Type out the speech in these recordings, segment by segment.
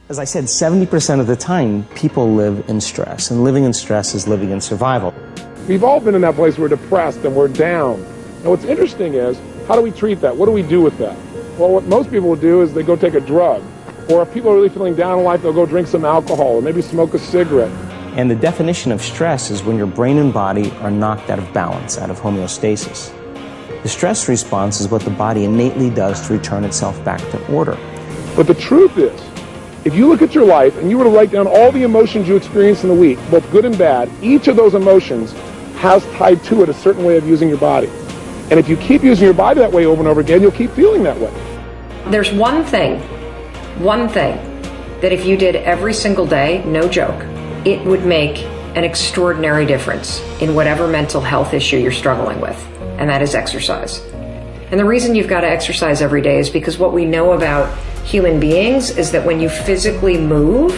As I said, 70% of the time, people live in stress, and living in stress is living in survival. We've all been in that place where we're depressed and we're down. And what's interesting is, how do we treat that? What do we do with that? Well, what most people will do is they go take a drug. Or if people are really feeling down in life, they'll go drink some alcohol or maybe smoke a cigarette. And the definition of stress is when your brain and body are knocked out of balance, out of homeostasis. The stress response is what the body innately does to return itself back to order. But the truth is, if you look at your life and you were to write down all the emotions you experienced in the week, both good and bad, each of those emotions has tied to it a certain way of using your body. And if you keep using your body that way over and over again, you'll keep feeling that way. There's one thing that if you did every single day, no joke, it would make an extraordinary difference in whatever mental health issue you're struggling with, and that is exercise. And the reason you've got to exercise every day is because what we know about human beings is that when you physically move,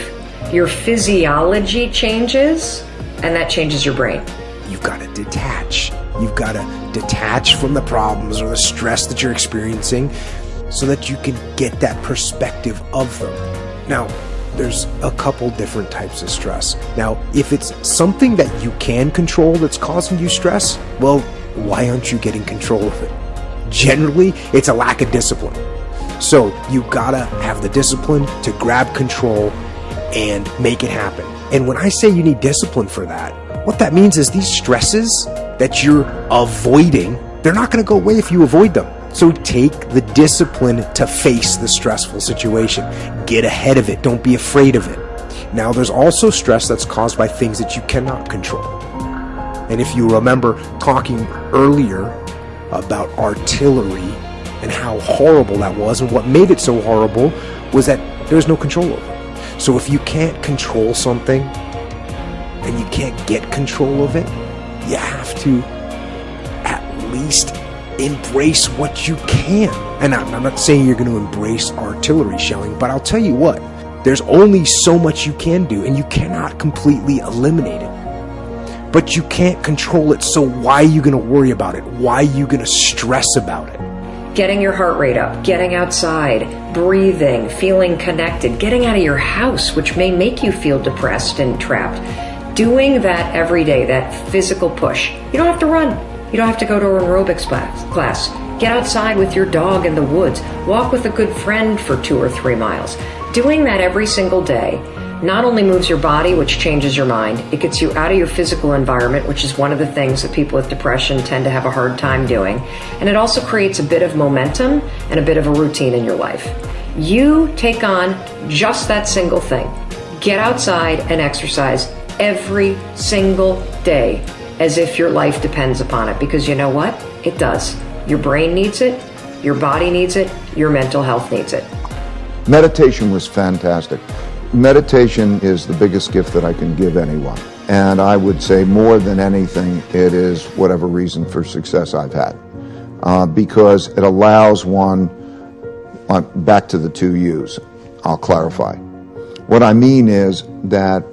your physiology changes, and that changes your brain. You've got to detach. You've got to detach from the problems or the stress that you're experiencing so that you can get that perspective of them. Now, there's a couple different types of stress. Now, if it's something that you can control that's causing you stress, well, why aren't you getting control of it? Generally, it's a lack of discipline. So you gotta have the discipline to grab control and make it happen. And when I say you need discipline for that, what that means is these stresses that you're avoiding, they're not gonna go away if you avoid them. So take the discipline to face the stressful situation. Get ahead of it. Don't be afraid of it. Now, there's also stress that's caused by things that you cannot control. And if you remember talking earlier about artillery and how horrible that was, and what made it so horrible was that there's no control over it. So if you can't control something and you can't get control of it, you have to at least embrace what you can. And I'm not saying you're going to embrace artillery shelling, but I'll tell you what, there's only so much you can do, and you cannot completely eliminate it. But you can't control it, so why are you going to worry about it? Why are you going to stress about it? Getting your heart rate up, getting outside, breathing, feeling connected, getting out of your house, which may make you feel depressed and trapped. Doing that every day, that physical push. You don't have to run. You don't have to go to an aerobics class. Get outside with your dog in the woods. Walk with a good friend for 2 or 3 miles. Doing that every single day not only moves your body, which changes your mind, it gets you out of your physical environment, which is one of the things that people with depression tend to have a hard time doing. And it also creates a bit of momentum and a bit of a routine in your life. You take on just that single thing. Get outside and exercise every single day as if your life depends upon it. Because you know what? It does. Your brain needs it, your body needs it, your mental health needs it. Meditation was fantastic. Meditation is the biggest gift that I can give anyone. And I would say more than anything, it is whatever reason for success I've had. Because it allows one, back to the 2 U's, I'll clarify. What I mean is that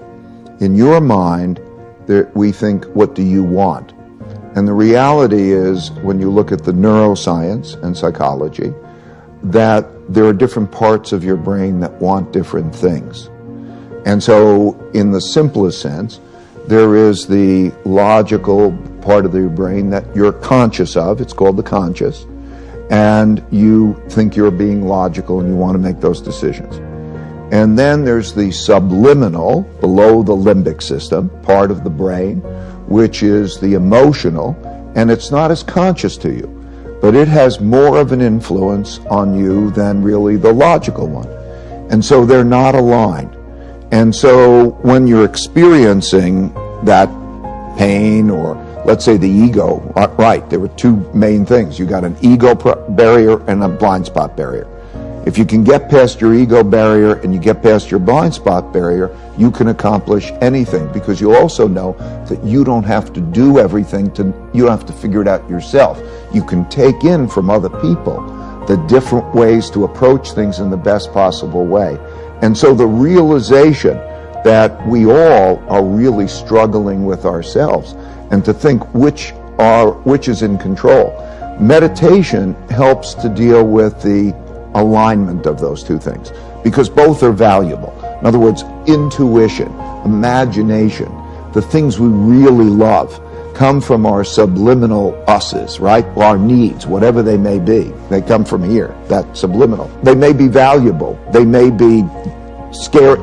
in your mind, we think, what do you want? And the reality is, when you look at the neuroscience and psychology, that there are different parts of your brain that want different things. And so, in the simplest sense, there is the logical part of your brain that you're conscious of. It's called the conscious. And you think you're being logical and you want to make those decisions. And then there's the subliminal, below the limbic system, part of the brain, which is the emotional, and it's not as conscious to you. But it has more of an influence on you than really the logical one. And so they're not aligned. And so when you're experiencing that pain, or let's say the ego, right, there were 2 main things. You got an ego barrier and a blind spot barrier. If you can get past your ego barrier and you get past your blind spot barrier, you can accomplish anything, because you also know that you don't have to do everything, you don't have to figure it out yourself. You can take in from other people the different ways to approach things in the best possible way. And so the realization that we all are really struggling with ourselves, and to think which is in control. Meditation helps to deal with the alignment of those 2 things, because both are valuable. In other words, intuition, imagination, the things we really love come from our subliminal us's, right? Our needs, whatever they may be. They come from here, that subliminal. They may be valuable. They may be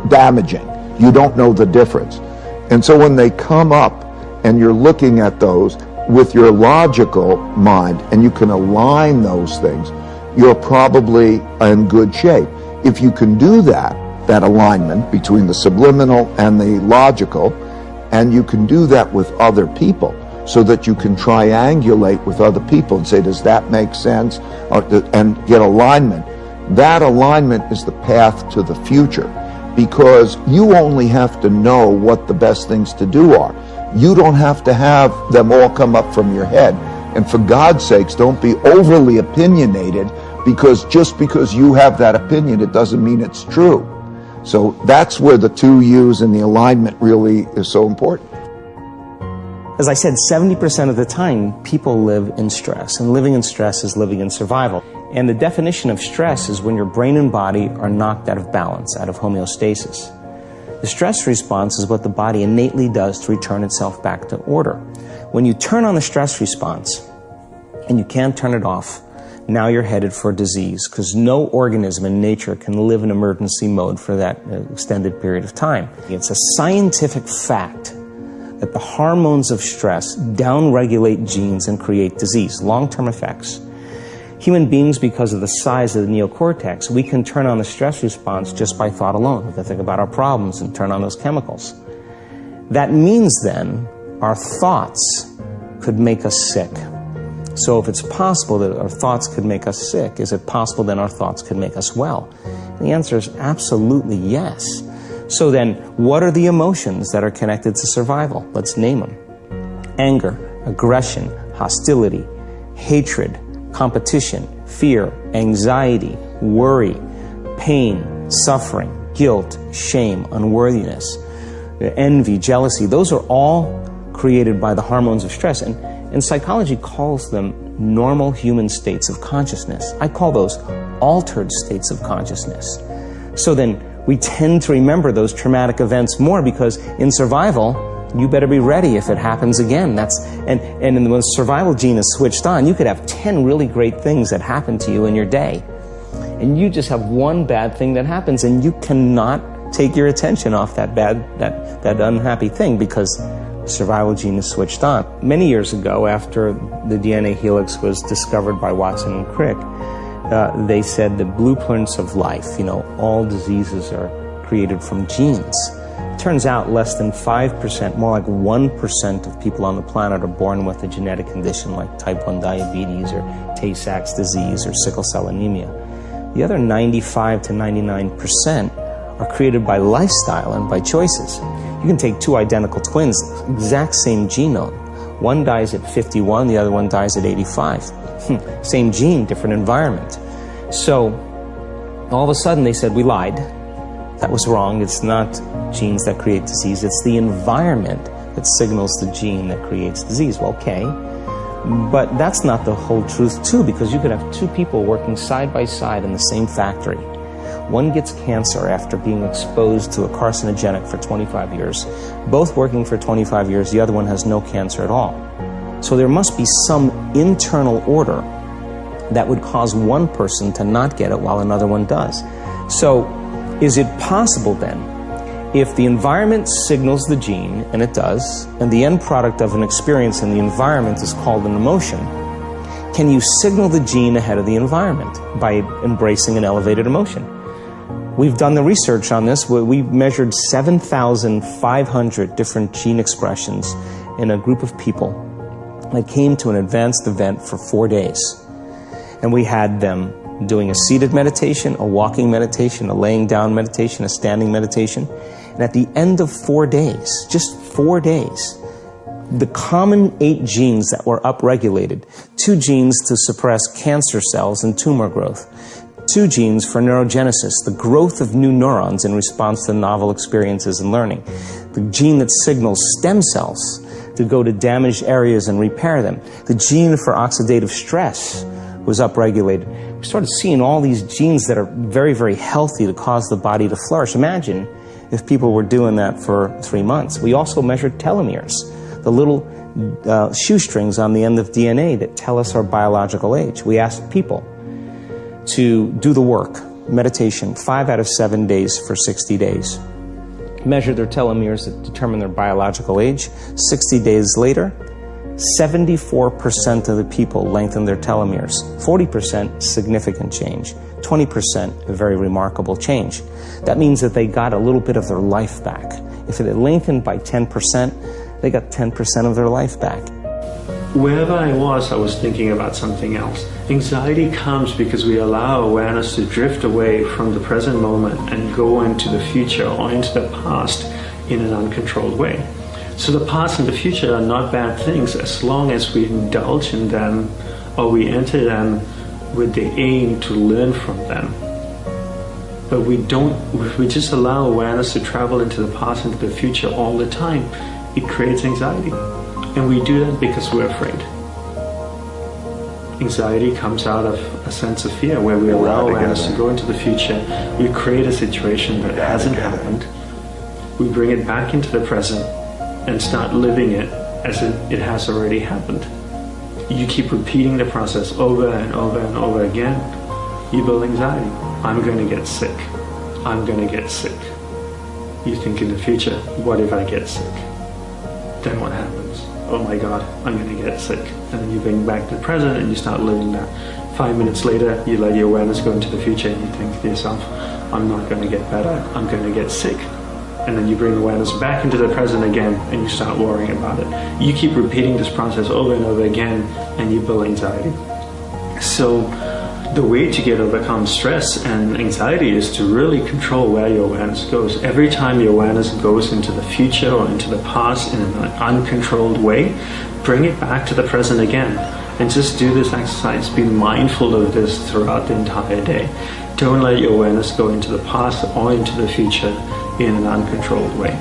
damaging. You don't know the difference. And so when they come up and you're looking at those with your logical mind and you can align those things, you're probably in good shape. If you can do that alignment between the subliminal and the logical, and you can do that with other people, so that you can triangulate with other people and say, does that make sense? And get alignment. That alignment is the path to the future, because you only have to know what the best things to do are. You don't have to have them all come up from your head. And for God's sakes, don't be overly opinionated, because just because you have that opinion, it doesn't mean it's true. So that's where the two U's and the alignment really is so important. As I said, 70% of the time, people live in stress, and living in stress is living in survival. And the definition of stress is when your brain and body are knocked out of balance, out of homeostasis. The stress response is what the body innately does to return itself back to order. When you turn on the stress response, and you can't turn it off, now you're headed for disease, because no organism in nature can live in emergency mode for that extended period of time. It's a scientific fact that the hormones of stress downregulate genes and create disease, long-term effects. Human beings, because of the size of the neocortex, we can turn on the stress response just by thought alone. We can think about our problems and turn on those chemicals. That means then our thoughts could make us sick. So if it's possible that our thoughts could make us sick, is it possible then our thoughts could make us well? And the answer is absolutely yes. So then, what are the emotions that are connected to survival? Let's name them. Anger, aggression, hostility, hatred, competition, fear, anxiety, worry, pain, suffering, guilt, shame, unworthiness, envy, jealousy. Those are all created by the hormones of stress. And psychology calls them normal human states of consciousness. I call those altered states of consciousness. So then, we tend to remember those traumatic events more, because in survival, you better be ready if it happens again. And when the survival gene is switched on, you could have 10 really great things that happen to you in your day. And you just have one bad thing that happens, and you cannot take your attention off that unhappy thing, because the survival gene is switched on. Many years ago, after the DNA helix was discovered by Watson and Crick, they said the blueprints of life, all diseases are created from genes. It turns out less than 5%, more like 1% of people on the planet are born with a genetic condition like type 1 diabetes or Tay-Sachs disease or sickle cell anemia. The other 95 to 99% are created by lifestyle and by choices. You can take two identical twins, exact same genome. One dies at 51, the other one dies at 85. Same gene, different environment. So all of a sudden they said, we lied. That was wrong. It's not genes that create disease. It's the environment that signals the gene that creates disease. Well, okay. But that's not the whole truth too, because you could have two people working side by side in the same factory. One gets cancer after being exposed to a carcinogenic for 25 years. Both working for 25 years, the other one has no cancer at all. So there must be some internal order that would cause one person to not get it while another one does. So is it possible then, if the environment signals the gene, and it does, and the end product of an experience in the environment is called an emotion, can you signal the gene ahead of the environment by embracing an elevated emotion? We've done the research on this. We measured 7,500 different gene expressions in a group of people that came to an advanced event for 4 days. And we had them doing a seated meditation, a walking meditation, a laying down meditation, a standing meditation. And at the end of 4 days, just 4 days, the common 8 genes that were upregulated, 2 genes to suppress cancer cells and tumor growth, 2 genes for neurogenesis, the growth of new neurons in response to novel experiences and learning, the gene that signals stem cells to go to damaged areas and repair them, the gene for oxidative stress was upregulated. We started seeing all these genes that are very, very healthy to cause the body to flourish. Imagine if people were doing that for 3 months. We also measured telomeres, the little shoestrings on the end of DNA that tell us our biological age. We asked people to do the work, meditation, 5 out of 7 days for 60 days. Measure their telomeres that determine their biological age. 60 days later, 74% of the people lengthened their telomeres. 40% significant change. 20% a very remarkable change. That means that they got a little bit of their life back. If it had lengthened by 10%, they got 10% of their life back. Wherever I was thinking about something else. Anxiety comes because we allow awareness to drift away from the present moment and go into the future or into the past in an uncontrolled way. So the past and the future are not bad things as long as we indulge in them or we enter them with the aim to learn from them. But if we just allow awareness to travel into the past and into the future all the time, it creates anxiety. And we do that because we're afraid. Anxiety comes out of a sense of fear where we allow awareness to go into the future. We create a situation that hasn't happened. We bring it back into the present and start living it as it has already happened. You keep repeating the process over and over and over again. You build anxiety. I'm going to get sick. I'm going to get sick. You think in the future, what if I get sick? Then what happens? Oh my God, I'm going to get sick. And then you bring back the present and you start living that. 5 minutes later, you let your awareness go into the future and you think to yourself, I'm not going to get better, I'm going to get sick. And then you bring awareness back into the present again and you start worrying about it. You keep repeating this process over and over again and you build anxiety. So the way to overcome stress and anxiety is to really control where your awareness goes. Every time your awareness goes into the future or into the past in an uncontrolled way, bring it back to the present again. And just do this exercise. Be mindful of this throughout the entire day. Don't let your awareness go into the past or into the future in an uncontrolled way.